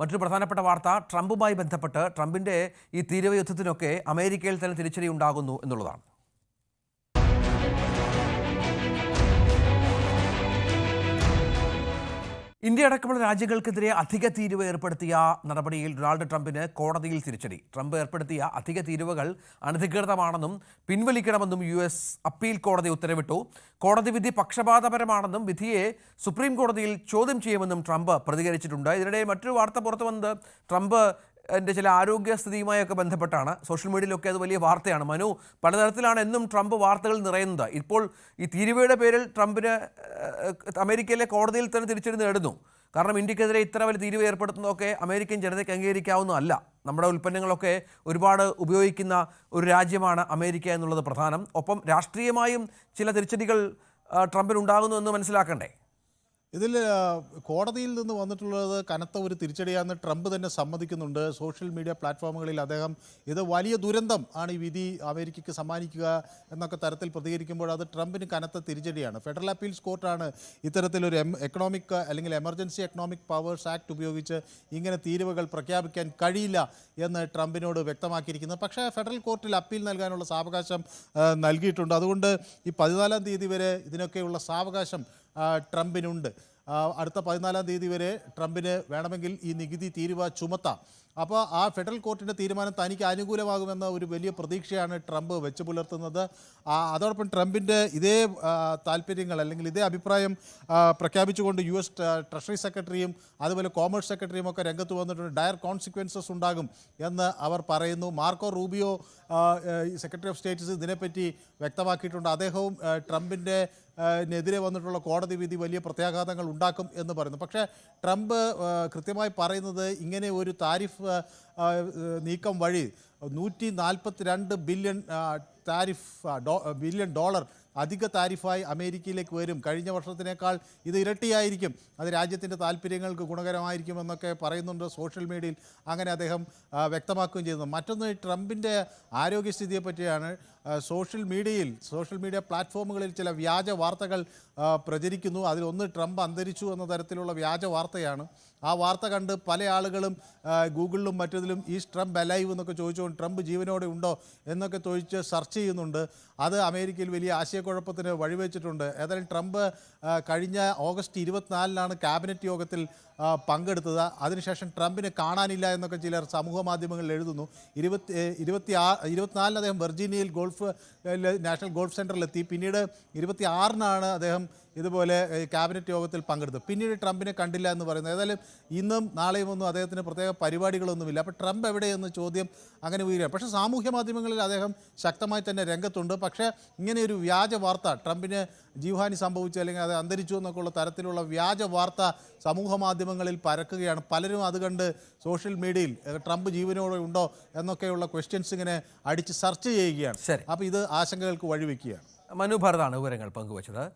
മറ്റൊരു പ്രധാനപ്പെട്ട വാർത്ത ട്രംപുമായി ബന്ധപ്പെട്ട് ട്രംപിന്റെ ഈ തീരുവ യുദ്ധത്തിനൊക്കെ അമേരിക്കയിൽ തന്നെ തിരിച്ചടി ഉണ്ടാകുന്നു എന്നുള്ളതാണ്. ഇന്ത്യ അടക്കമുള്ള രാജ്യങ്ങൾക്കെതിരെ അധിക തീരുവ ഏർപ്പെടുത്തിയ നടപടിയിൽ ഡൊണാൾഡ് ട്രംപിന് കോടതിയിൽ തിരിച്ചടി. ട്രംപ് ഏർപ്പെടുത്തിയ അധിക തീരുവകൾ അനധികൃതമാണെന്നും പിൻവലിക്കണമെന്നും US അപ്പീൽ കോടതി ഉത്തരവിട്ടു. കോടതി വിധി പക്ഷപാതപരമാണെന്നും വിധിയെ സുപ്രീം കോടതിയിൽ ചോദ്യം ചെയ്യുമെന്നും ട്രംപ് പ്രതികരിച്ചിട്ടുണ്ട്. ഇതിനിടെ മറ്റൊരു വാർത്ത പുറത്തു വന്നത് ട്രംപ് ചില ആരോഗ്യസ്ഥിതിയുമായൊക്കെ ബന്ധപ്പെട്ടാണ്. സോഷ്യൽ മീഡിയയിലൊക്കെ അത് വലിയ വാർത്തയാണ്. മനു, പലതരത്തിലാണ് എന്നും ട്രംപ് വാർത്തകൾ നിറയുന്നത്. ഇപ്പോൾ ഈ തീരുവയുടെ പേരിൽ ട്രംപിന് അമേരിക്കയിലെ കോടതിയിൽ തന്നെ തിരിച്ചടി നേടുന്നു. കാരണം ഇന്ത്യക്കെതിരെ ഇത്ര വലിയ തീരുവ ഏർപ്പെടുത്തുന്നതൊക്കെ അമേരിക്കൻ ജനതയ്ക്ക് അംഗീകരിക്കാവുന്നതല്ല. നമ്മുടെ ഉൽപ്പന്നങ്ങളൊക്കെ ഒരുപാട് ഉപയോഗിക്കുന്ന ഒരു രാജ്യമാണ് അമേരിക്ക എന്നുള്ളത് പ്രധാനം. ഒപ്പം രാഷ്ട്രീയമായും ചില തിരിച്ചടികൾ ട്രംപിനുണ്ടാകുന്നു എന്ന് മനസ്സിലാക്കണ്ടേ? ഇതിൽ കോടതിയിൽ നിന്ന് വന്നിട്ടുള്ളത് കനത്ത ഒരു തിരിച്ചടിയാണെന്ന് ട്രംപ് തന്നെ സമ്മതിക്കുന്നുണ്ട്. സോഷ്യൽ മീഡിയ പ്ലാറ്റ്ഫോമുകളിൽ അദ്ദേഹം ഇത് വലിയ ദുരന്തം ആണ് ഈ വിധി അമേരിക്കയ്ക്ക് സമ്മാനിക്കുക എന്നൊക്കെ തരത്തിൽ പ്രതികരിക്കുമ്പോൾ അത് ട്രംപിന് കനത്ത തിരിച്ചടിയാണ്. ഫെഡറൽ അപ്പീൽസ് കോർട്ടാണ് ഇത്തരത്തിലൊരു എക്കണോമിക് അല്ലെങ്കിൽ എമർജൻസി എക്കണോമിക് പവേഴ്സ് ആക്ട് ഉപയോഗിച്ച് ഇങ്ങനെ തീരുവകൾ പ്രഖ്യാപിക്കാൻ കഴിയില്ല എന്ന് ട്രംപിനോട് വ്യക്തമാക്കിയിരിക്കുന്നത്. പക്ഷേ ഫെഡറൽ കോർട്ടിൽ അപ്പീൽ നൽകാനുള്ള സാവകാശം നൽകിയിട്ടുണ്ട്. അതുകൊണ്ട് ഈ 14-ാം തീയതി വരെ ഇതിനൊക്കെയുള്ള സാവകാശം ട്രംപിനുണ്ട്. അടുത്ത 14-ാം തീയതി വരെ ട്രംപിന് വേണമെങ്കിൽ ഈ നികുതി തീരുവ ചുമത്താം. അപ്പോൾ ആ ഫെഡറൽ കോർട്ടിൻ്റെ തീരുമാനം തനിക്ക് അനുകൂലമാകുമെന്ന ഒരു വലിയ പ്രതീക്ഷയാണ് ട്രംപ് വെച്ച് പുലർത്തുന്നത്. അതോടൊപ്പം ട്രംപിൻ്റെ ഇതേ താല്പര്യങ്ങൾ അല്ലെങ്കിൽ ഇതേ അഭിപ്രായം പ്രഖ്യാപിച്ചുകൊണ്ട് US ട്രഷറി സെക്രട്ടറിയും അതുപോലെ കോമേഴ്സ് സെക്രട്ടറിയും ഒക്കെ രംഗത്ത് വന്നിട്ടുണ്ട്. ഡയർ കോൺസിക്വൻസസ് ഉണ്ടാകും എന്ന് അവർ പറയുന്നു. Marco Rubio secretary of States ഇതിനെപ്പറ്റി വ്യക്തമാക്കിയിട്ടുണ്ട്. അദ്ദേഹവും ട്രംപിൻ്റെ നെതിരെ വന്നിട്ടുള്ള കോടതി വിധി വലിയ പ്രത്യാഘാതങ്ങൾ ഉണ്ടാക്കും എന്ന് പറയുന്നു. പക്ഷേ ട്രംപ് കൃത്യമായി പറയുന്നത് ഇങ്ങനെ ഒരു താരിഫ് നീക്കം വഴി $142 ബില്യൺ ഡോളർ അധിക താരിഫായി അമേരിക്കയിലേക്ക് വരും. കഴിഞ്ഞ വർഷത്തിനേക്കാൾ ഇത് ഇരട്ടിയായിരിക്കും. അത് രാജ്യത്തിൻ്റെ താല്പര്യങ്ങൾക്ക് ഗുണകരമായിരിക്കുമെന്നൊക്കെ പറയുന്നുണ്ട് സോഷ്യൽ മീഡിയയിൽ. അങ്ങനെ അദ്ദേഹം വ്യക്തമാക്കുകയും ചെയ്യുന്നു. മറ്റൊന്ന് ട്രംപിൻ്റെ ആരോഗ്യസ്ഥിതിയെ പറ്റിയാണ്. സോഷ്യൽ മീഡിയ പ്ലാറ്റ്ഫോമുകളിൽ ചില വ്യാജ വാർത്തകൾ പ്രചരിക്കുന്നു. അതിലൊന്ന് ട്രംപ് അന്തരിച്ചു എന്ന തരത്തിലുള്ള വ്യാജ വാർത്തയാണ്. ആ വാർത്ത കണ്ട് പല ആളുകളും ഗൂഗിളിലും മറ്റതിലും ഈസ് ട്രംപ് അലൈവ് എന്നൊക്കെ ചോദിച്ചുകൊണ്ട് ട്രംപ് ജീവനോടെ ഉണ്ടോ എന്നൊക്കെ ചോദിച്ച് സെർച്ച് ചെയ്യുന്നുണ്ട്. അത് അമേരിക്കയിൽ വലിയ ആശയക്കുഴപ്പത്തിന് വഴിവെച്ചിട്ടുണ്ട്. ഏതായാലും ട്രംപ് കഴിഞ്ഞ ഓഗസ്റ്റ് 24-നാണ് ക്യാബിനറ്റ് യോഗത്തിൽ പങ്കെടുത്തത്. അതിനുശേഷം ട്രംപിനെ കാണാനില്ല എന്നൊക്കെ ചിലർ സമൂഹ മാധ്യമങ്ങളിൽ എഴുതുന്നു. 24-ന് അദ്ദേഹം വെർജീനിയയിൽ നാഷണൽ ഗോൾഫ് സെൻറ്ററിലെത്തി. പിന്നീട് 26-നാണ് അദ്ദേഹം ഇതുപോലെ ക്യാബിനറ്റ് യോഗത്തിൽ പങ്കെടുത്തു. പിന്നീട് ട്രംപിനെ കണ്ടില്ല എന്ന് പറയുന്നത്. ഏതായാലും ഇന്നും നാളെയും ഒന്നും അദ്ദേഹത്തിന് പ്രത്യേക പരിപാടികളൊന്നുമില്ല. അപ്പോൾ ട്രംപ് എവിടെയെന്ന് ചോദ്യം അങ്ങനെ ഉയരുകയാണ്. പക്ഷേ സാമൂഹ്യ മാധ്യമങ്ങളിൽ അദ്ദേഹം ശക്തമായി തന്നെ രംഗത്തുണ്ട്. പക്ഷേ ഇങ്ങനെയൊരു വ്യാജ വാർത്ത, ട്രംപിന് ജീവഹാനി സംഭവിച്ചു അല്ലെങ്കിൽ അത് അന്തരിച്ചു എന്നൊക്കെയുള്ള തരത്തിലുള്ള വ്യാജ വാർത്ത സമൂഹ മാധ്യമങ്ങളിൽ പരക്കുകയാണ്. പലരും അത് കണ്ട് സോഷ്യൽ മീഡിയയിൽ ട്രംപ് ജീവനോടെ ഉണ്ടോ എന്നൊക്കെയുള്ള ക്വസ്റ്റ്യൻസ് ഇങ്ങനെ അടിച്ച് സെർച്ച് ചെയ്യുകയാണ്. അപ്പോൾ ഇത് ആശങ്കകൾക്ക് വഴിവെക്കുകയാണ്. മനു ഭാരതാണ് വിവരങ്ങൾ പങ്കുവച്ചത്.